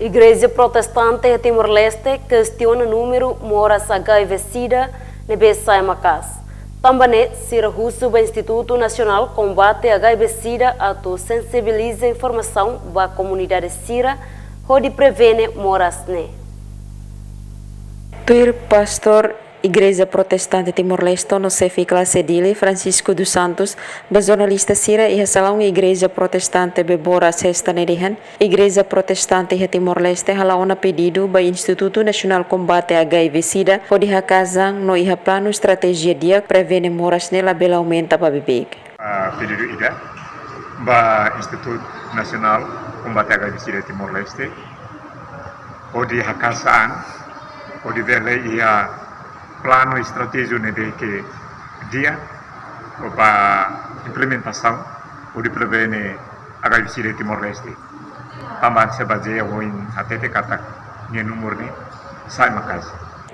Igreja Protestante de Timor-Leste questiona o número moras HIV-Sida nebe sai macas. Também sira russo do Instituto Nacional Combate HIV-Sida a sensibiliza informação para a comunidade sira onde prevene moras ne. Tuir pastor Igreja Protestante Timor-Leste no CFI classe dele, Francisco dos Santos, da jornalista Sira e a salão Igreja Protestante Bebora Sesta Nerihan, Igreja Protestante de Timor-Leste halaona pedido do Instituto Nacional Combate HIV-Sida onde a casa no iha plano estratégia dia prevene moras nela bela aumenta para bebê. Pedido ida ba Instituto Nacional Combate HIV-Sida Timor-Leste onde a casa onde vele ia plano estratégico que dia para implementação ou de prevenir HIV-Sida Timor-Leste. Também se baseia em até kata ni número ni sai makas.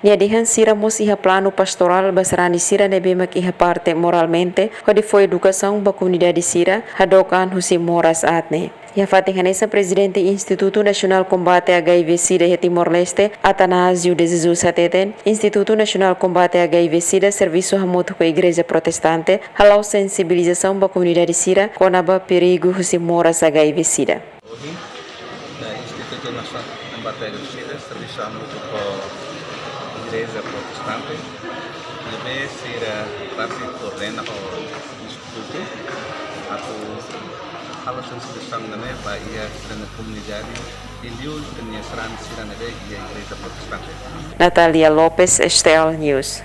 Niadihan sira mos iha plano pastoral basarani sira nebe mak iha parte moralmente onde foi educação ba comunidade sira hadokan husi moras atne. Ia Fatihanesa Presidente Instituto Nacional Combate HIV-Sida de Timor-Leste, Atanásio de Jesus Sateten, Instituto Nacional Combate HIV-Sida, Serviço Hamoto com a Igreja Protestante, halau sensibilização para a comunidade sira, conaba perigo se moras HIV-Sida. Hoje, o Instituto Nacional Combate HIV-Sida, Serviço Hamoto com a Igreja Protestante, deve ser parte coordena o Instituto, halo sensibilização também para a comunidade indios e a igreja protestante. Natalia Lopes, Estel News.